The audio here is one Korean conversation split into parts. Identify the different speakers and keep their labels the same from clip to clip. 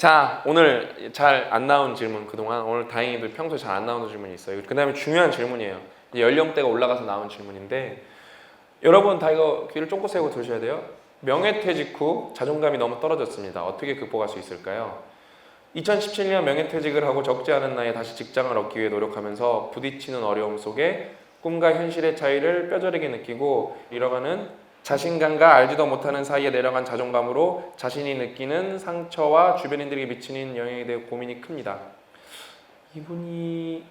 Speaker 1: 자, 오늘 잘 안 나온 질문, 그동안 오늘 다행히도 평소에 잘 안 나오는 질문이 있어요. 그 다음에 중요한 질문이에요. 이제 연령대가 올라가서 나온 질문인데, 여러분 다 이거 귀를 쫑긋 세우고 들으셔야 돼요. 명예퇴직 후 자존감이 너무 떨어졌습니다. 어떻게 극복할 수 있을까요? 2017년 명예퇴직을 하고 적지 않은 나이에 다시 직장을 얻기 위해 노력하면서 부딪히는 어려움 속에 꿈과 현실의 차이를 뼈저리게 느끼고 잃어가는 자신감과 알지도 못하는 사이에 내려간 자존감으로 자신이 느끼는 상처와 주변인들에게 미치는 영향에 대해 고민이 큽니다. 이분이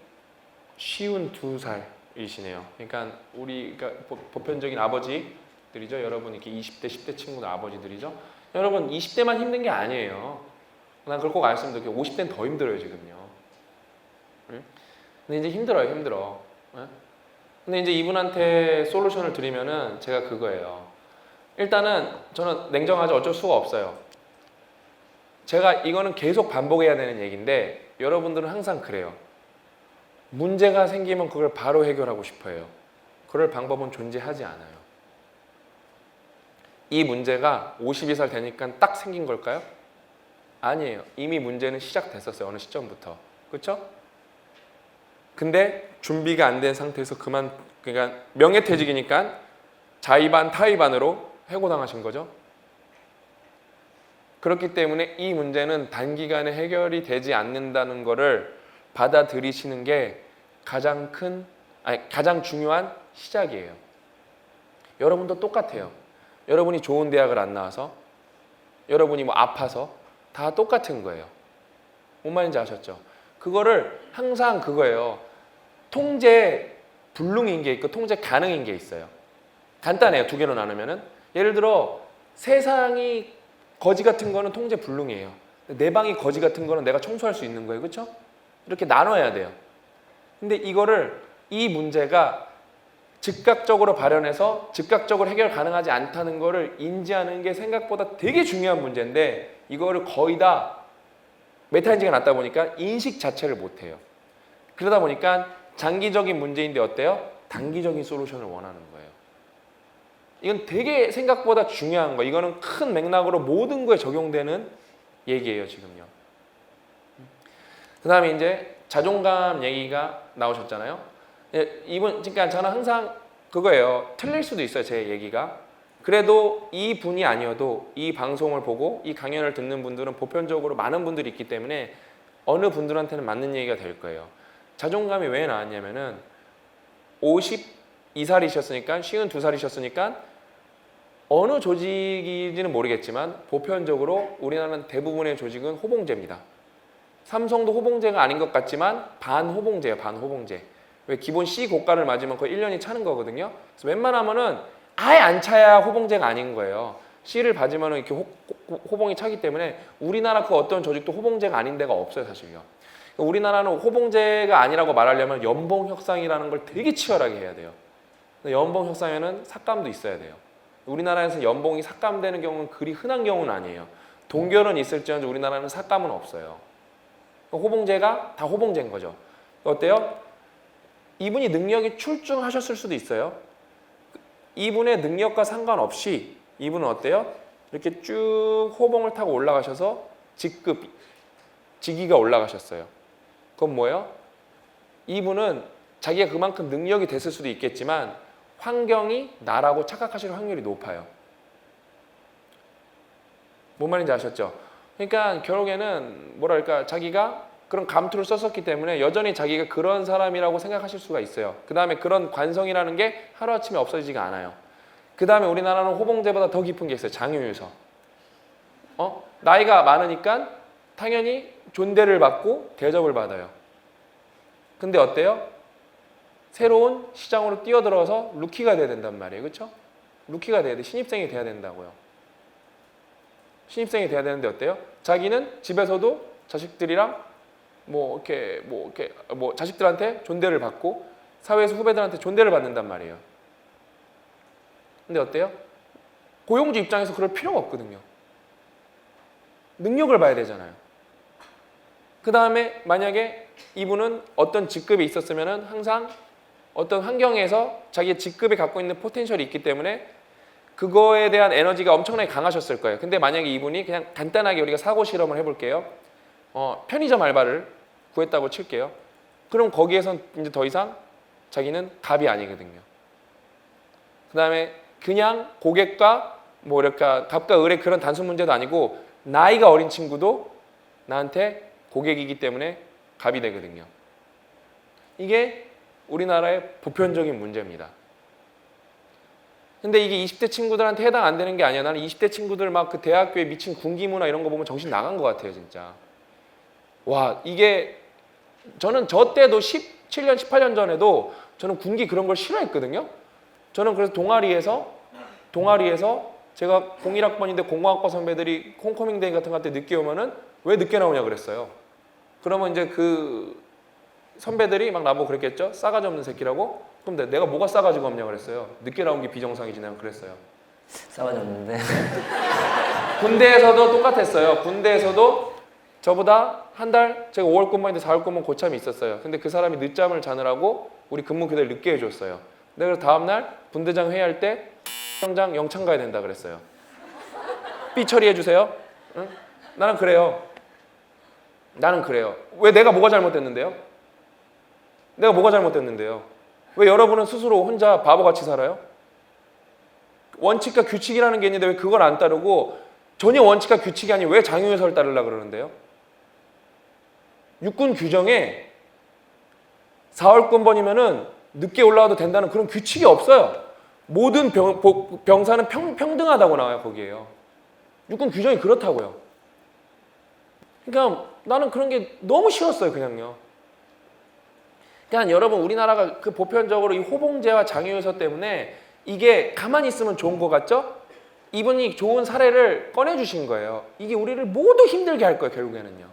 Speaker 1: 52살이시네요. 그러니까 우리가 보편적인 아버지들이죠. 여러분 이렇게 20대, 10대 친구들 아버지들이죠. 여러분 20대만 힘든 게 아니에요. 난 그걸 꼭 알았으면 좋겠어요. 50대는 더 힘들어요 지금요. 응? 근데 이제 힘들어. 응? 근데 이제 이분한테 솔루션을 드리면은 제가 그거예요. 일단은 저는 냉정하지 어쩔 수가 없어요. 제가 이거는 계속 반복해야 되는 얘기인데 여러분들은 항상 그래요. 문제가 생기면 그걸 바로 해결하고 싶어요. 그럴 방법은 존재하지 않아요. 이 문제가 52살 되니까 딱 생긴 걸까요? 아니에요. 이미 문제는 시작됐었어요. 어느 시점부터. 그렇죠? 근데 준비가 안 된 상태에서 그러니까 명예퇴직이니까 자의반 타의반으로 해고당하신 거죠. 그렇기 때문에 이 문제는 단기간에 해결이 되지 않는다는 것을 받아들이시는 게 가장 중요한 시작이에요. 여러분도 똑같아요. 여러분이 좋은 대학을 안 나와서, 여러분이 뭐 아파서 다 똑같은 거예요. 뭔 말인지 아셨죠? 그거를 항상 그거예요. 통제 불능인 게 있고 통제 가능인 게 있어요. 간단해요. 두 개로 나누면은. 예를 들어 세상이 거지 같은 거는 통제 불능이에요. 내 방이 거지 같은 거는 내가 청소할 수 있는 거예요. 그렇죠? 이렇게 나눠야 돼요. 근데 이 문제가 즉각적으로 발현해서 즉각적으로 해결 가능하지 않다는 거를 인지하는 게 생각보다 되게 중요한 문제인데 이거를 거의 다 메타인지가 났다 보니까 인식 자체를 못해요. 그러다 보니까 장기적인 문제인데 어때요? 단기적인 솔루션을 원하는 거예요. 이건 되게 생각보다 중요한 거. 이거는 큰 맥락으로 모든 거에 적용되는 얘기예요, 지금요. 그 다음에 이제 자존감 얘기가 나오셨잖아요. 그러니까 저는 항상 그거예요. 틀릴 수도 있어요, 제 얘기가. 그래도 이 분이 아니어도 이 방송을 보고 이 강연을 듣는 분들은 보편적으로 많은 분들이 있기 때문에 어느 분들한테는 맞는 얘기가 될 거예요. 자존감이 왜 나왔냐면은 52살이셨으니까 52살이셨으니까 어느 조직인지는 모르겠지만 보편적으로 우리나라는 대부분의 조직은 호봉제입니다. 삼성도 호봉제가 아닌 것 같지만 반호봉제예요. 반호봉제. 왜 기본 C 고가를 맞으면 거의 1년이 차는 거거든요. 그래서 웬만하면은 아예 안 차야 호봉제가 아닌 거예요. C를 받으면 이렇게 호봉이 차기 때문에 우리나라 그 어떤 조직도 호봉제가 아닌 데가 없어요, 사실요. 우리나라는 호봉제가 아니라고 말하려면 연봉 협상이라는 걸 되게 치열하게 해야 돼요. 연봉 협상에는 삭감도 있어야 돼요. 우리나라에서 연봉이 삭감되는 경우는 그리 흔한 경우는 아니에요. 동결은 있을지언정 우리나라는 삭감은 없어요. 호봉제가 다 호봉제인 거죠. 어때요? 이분이 능력이 출중하셨을 수도 있어요. 이분의 능력과 상관없이 이분은 어때요? 이렇게 쭉 호봉을 타고 올라가셔서 직위가 올라가셨어요. 그건 뭐예요? 이분은 자기가 그만큼 능력이 됐을 수도 있겠지만 환경이 나라고 착각하실 확률이 높아요. 뭔 말인지 아셨죠? 그러니까 결국에는 뭐랄까 자기가 그런 감투를 썼었기 때문에 여전히 자기가 그런 사람이라고 생각하실 수가 있어요. 그 다음에 그런 관성이라는 게 하루아침에 없어지지가 않아요. 그 다음에 우리나라는 호봉제보다 더 깊은 게 있어요. 장유유서. 나이가 많으니까 당연히 존대를 받고 대접을 받아요. 근데 어때요? 새로운 시장으로 뛰어들어서 루키가 돼야 된단 말이에요. 그렇죠? 루키가 돼야 돼. 신입생이 돼야 된다고요. 신입생이 돼야 되는데 어때요? 자기는 집에서도 자식들이랑 자식들한테 존대를 받고 사회에서 후배들한테 존대를 받는단 말이에요. 근데 어때요? 고용주 입장에서 그럴 필요가 없거든요. 능력을 봐야 되잖아요. 그 다음에 만약에 이분은 어떤 직급에 있었으면 항상 어떤 환경에서 자기의 직급에 갖고 있는 포텐셜이 있기 때문에 그거에 대한 에너지가 엄청나게 강하셨을 거예요. 근데 만약에 이분이 그냥 간단하게 우리가 사고 실험을 해볼게요. 편의점 알바를 구했다고 칠게요. 그럼 거기에선 이제 더 이상 자기는 갑이 아니거든요. 그 다음에 그냥 고객과 뭐랄까 갑과 을의 그런 단순 문제도 아니고 나이가 어린 친구도 나한테 고객이기 때문에 갑이 되거든요. 이게 우리나라의 보편적인 문제입니다. 근데 이게 20대 친구들한테 해당 안 되는 게 아니야. 나는 20대 친구들 막 그 대학교에 미친 군기문화 이런 거 보면 정신 나간 것 같아요, 진짜. 와, 이게 저는 저 때도 17년, 18년 전에도 저는 군기 그런 걸 싫어했거든요. 저는 그래서 동아리에서 제가 01학번인데 공공학과 선배들이 홈커밍데이 같은 거 할 때 늦게 오면은 왜 늦게 나오냐 그랬어요. 그러면 이제 그 선배들이 막 나보고 그랬겠죠. 싸가지 없는 새끼라고. 그럼 내가 뭐가 싸가지가 없냐 그랬어요. 늦게 나온 게 비정상이지 내가 그랬어요.
Speaker 2: 싸가지 없는데.
Speaker 1: 군대에서도 똑같았어요. 군대에서도 저보다 한 달 제가 5월 근무인데 4월 근무 고참이 있었어요. 근데 그 사람이 늦잠을 자느라고 우리 근무 교대를 늦게 해줬어요. 내가 다음 날 분대장 회의할 때 병장 영창 가야 된다 그랬어요. 삐 처리해 주세요. 응? 나는 그래요. 왜 내가 뭐가 잘못됐는데요? 내가 뭐가 잘못됐는데요? 왜 여러분은 스스로 혼자 바보같이 살아요? 원칙과 규칙이라는 게 있는데 왜 그걸 안 따르고 전혀 원칙과 규칙이 아닌 왜 장유유서를 따르려고 그러는데요? 육군 규정에 4월 군번이면은 늦게 올라와도 된다는 그런 규칙이 없어요. 모든 병사는 평등하다고 나와요, 거기에요. 육군 규정이 그렇다고요. 그러니까 나는 그런 게 너무 싫었어요, 그냥요. 그러니까 여러분 우리나라가 그 보편적으로 이 호봉제와 장유유서 때문에 이게 가만히 있으면 좋은 것 같죠? 이분이 좋은 사례를 꺼내주신 거예요. 이게 우리를 모두 힘들게 할 거예요, 결국에는요.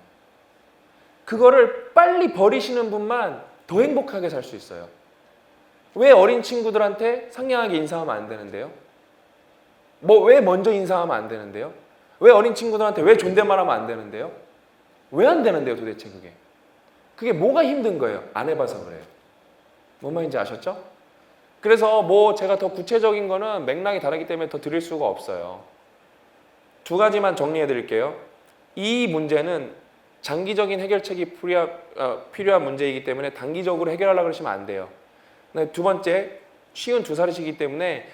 Speaker 1: 그거를 빨리 버리시는 분만 더 행복하게 살 수 있어요. 왜 어린 친구들한테 상냥하게 인사하면 안 되는데요? 왜 먼저 인사하면 안 되는데요? 왜 어린 친구들한테 왜 존댓말하면 안 되는데요? 왜 안 되는데요, 도대체 그게? 그게 뭐가 힘든 거예요? 안 해봐서 그래요. 뭔 말인지 아셨죠? 그래서 제가 더 구체적인 거는 맥락이 다르기 때문에 더 드릴 수가 없어요. 두 가지만 정리해 드릴게요. 이 문제는 장기적인 해결책이 필요한 문제이기 때문에 단기적으로 해결하려고 그러시면 안 돼요. 두 번째, 쉬운 2살이시기 때문에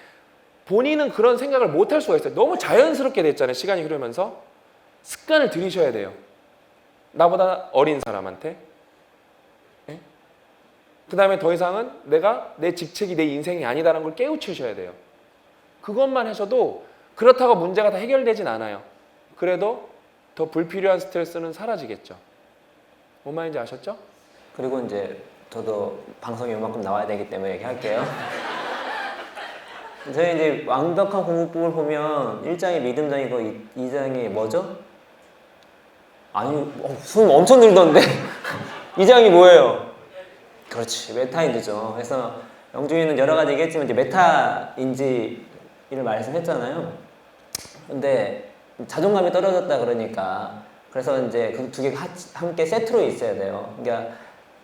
Speaker 1: 본인은 그런 생각을 못 할 수가 있어요. 너무 자연스럽게 됐잖아요. 시간이 흐르면서. 습관을 들이셔야 돼요. 나보다 어린 사람한테. 네? 그 다음에 더 이상은 내 직책이 내 인생이 아니다라는 걸 깨우치셔야 돼요. 그것만 하셔도 그렇다고 문제가 다 해결되진 않아요. 그래도 더 불필요한 스트레스는 사라지겠죠. 뭔 말인지 아셨죠?
Speaker 2: 그리고 이제 저도 방송에 이만큼 나와야 되기 때문에 얘기할게요. 저희 이제 완벽한 공부법을 보면 1장이 믿음장이고 2장이 뭐죠? 아니, 숨 엄청 들던데. 2장이 뭐예요? 그렇지, 메타인지죠. 그래서 영준이는 여러 가지 얘기했지만 이제 메타인지를 말씀했잖아요. 근데 자존감이 떨어졌다 그러니까 그래서 이제 그 두 개가 함께 세트로 있어야 돼요. 그러니까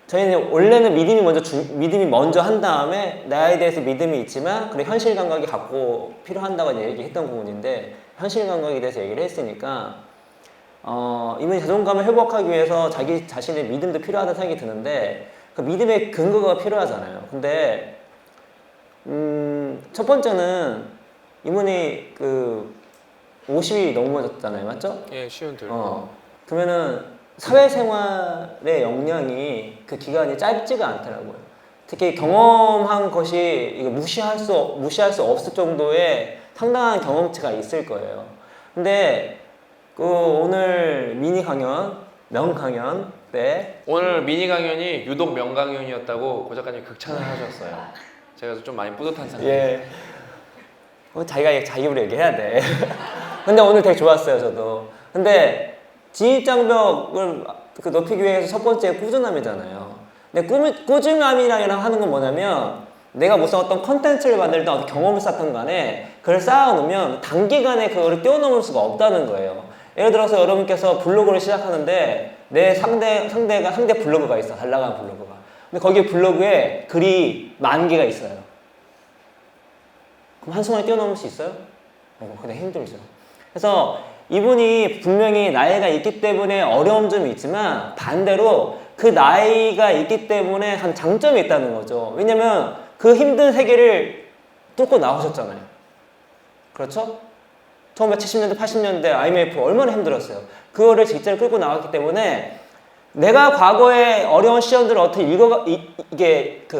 Speaker 2: 저희는 원래는 믿음이 먼저 한 다음에 나에 대해서 믿음이 있지만 그리고 현실 감각이 갖고 필요한다고 얘기했던 부분인데 현실 감각에 대해서 얘기를 했으니까 이분이 자존감을 회복하기 위해서 자기 자신의 믿음도 필요하다는 생각이 드는데 그 믿음의 근거가 필요하잖아요. 근데 첫 번째는 이분이 50이 넘어졌잖아요, 맞죠?
Speaker 1: 예, 쉬운 들.
Speaker 2: 그러면은 사회생활의 역량이 그 기간이 짧지가 않더라고요. 특히 경험한 것이 이거 무시할 수 없을 정도의 상당한 경험치가 있을 거예요. 근데 오늘 미니 강연, 명 강연 때
Speaker 1: 오늘 미니 강연이 유독 명강연이었다고 고 작가님 극찬을 하셨어요. 제가 좀 많이 뿌듯한 상황이에요.
Speaker 2: 예. 자기가 자기 입으로 얘기해야 돼. 근데 오늘 되게 좋았어요, 저도. 근데 진입장벽을 높이기 위해서 첫 번째 꾸준함이잖아요. 근데 꾸준함이랑 하는 건 뭐냐면 내가 무슨 어떤 컨텐츠를 만들든 어떤 경험을 쌓든 간에 그걸 쌓아놓으면 단기간에 그거를 뛰어넘을 수가 없다는 거예요. 예를 들어서 여러분께서 블로그를 시작하는데 내 상대 블로그가 있어. 잘 나가는 블로그가. 근데 거기 블로그에 글이 10,000개가 있어요. 그럼 한순간에 뛰어넘을 수 있어요? 그냥 힘들죠. 그래서 이분이 분명히 나이가 있기 때문에 어려움 좀 있지만 반대로 그 나이가 있기 때문에 한 장점이 있다는 거죠. 왜냐면 그 힘든 세계를 뚫고 나오셨잖아요. 그렇죠? 1970년대, 80년대 IMF 얼마나 힘들었어요. 그거를 직접 끌고 나왔기 때문에 내가 과거의 어려운 시험들을 어떻게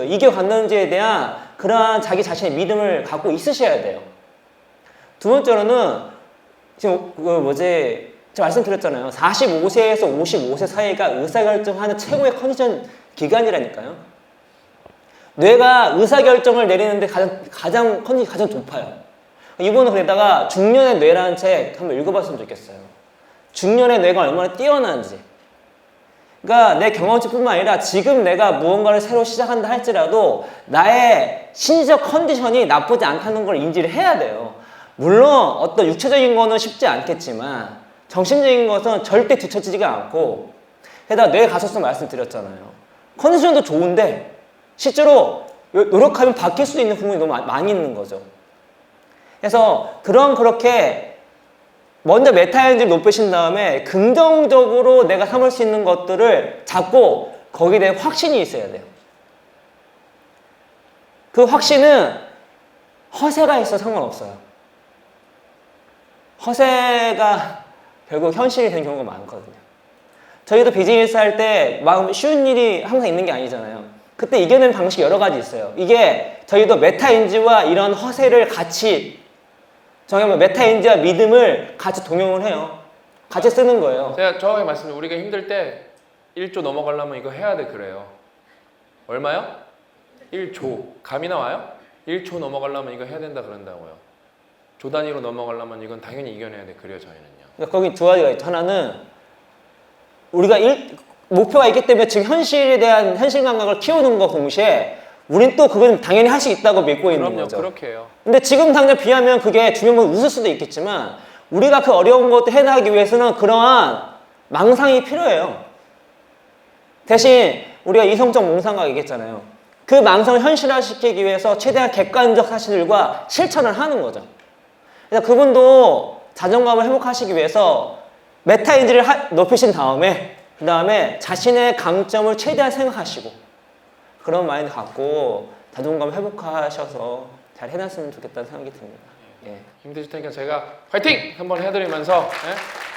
Speaker 2: 이겨갔는지에 대한 그러한 자기 자신의 믿음을 갖고 있으셔야 돼요. 두 번째로는 지금 제가 말씀드렸잖아요. 45세에서 55세 사이가 의사결정하는 최고의 컨디션 기간이라니까요. 뇌가 의사결정을 내리는데 컨디션이 가장 높아요. 이분은 그러다가 중년의 뇌라는 책 한번 읽어봤으면 좋겠어요. 중년의 뇌가 얼마나 뛰어난지. 그러니까 내 경험치뿐만 아니라 지금 내가 무언가를 새로 시작한다 할지라도 나의 심리적 컨디션이 나쁘지 않다는 걸 인지를 해야 돼요. 물론 어떤 육체적인 거는 쉽지 않겠지만 정신적인 것은 절대 뒤처지지가 않고 게다가 뇌 가소성 말씀드렸잖아요. 컨디션도 좋은데 실제로 노력하면 바뀔 수 있는 부분이 너무 많이 있는 거죠. 그래서 그렇게 먼저 메타인지를 높이신 다음에 긍정적으로 내가 삼을 수 있는 것들을 잡고 거기에 대한 확신이 있어야 돼요. 그 확신은 허세가 있어 상관없어요. 허세가 결국 현실이 된 경우가 많거든요. 저희도 비즈니스 할 때 마음 쉬운 일이 항상 있는 게 아니잖아요. 그때 이겨내는 방식이 여러 가지 있어요. 이게 저희도 메타인지와 이런 허세를 같이 정말 메타인지와 믿음을 같이 동용을 해요. 같이 쓰는 거예요.
Speaker 1: 제가 정확히 말씀드리면 우리가 힘들 때 1조 넘어가려면 이거 해야 돼 그래요. 얼마요? 1조. 감이 나와요? 1조 넘어가려면 이거 해야 된다 그런다고요. 조 단위로 넘어가려면 이건 당연히 이겨내야 돼 그래요 저희는요.
Speaker 2: 그러니까 거기 두 가지가 있죠. 하나는 우리가 목표가 있기 때문에 지금 현실에 대한 현실 감각을 키우는 거 동시에 우린 또 그건 당연히 할 수 있다고 믿고 있는
Speaker 1: 그럼요,
Speaker 2: 거죠.
Speaker 1: 그렇게 해요.
Speaker 2: 근데 지금 당장 비하면 그게 주변 보고 웃을 수도 있겠지만 우리가 그 어려운 것들 해나가기 위해서는 그러한 망상이 필요해요. 대신 우리가 이성적 몽상각 얘기했잖아요. 그 망상을 현실화시키기 위해서 최대한 객관적 사실들과 실천을 하는 거죠. 그래서 그분도 자존감을 회복하시기 위해서 메타인지를 높이신 다음에 그 다음에 자신의 강점을 최대한 생각하시고 그런 마인드 갖고 자존감 회복하셔서 잘 해놨으면 좋겠다는 생각이 듭니다. 예.
Speaker 1: 힘드실 테니까 제가 화이팅! 한번 해드리면서 예?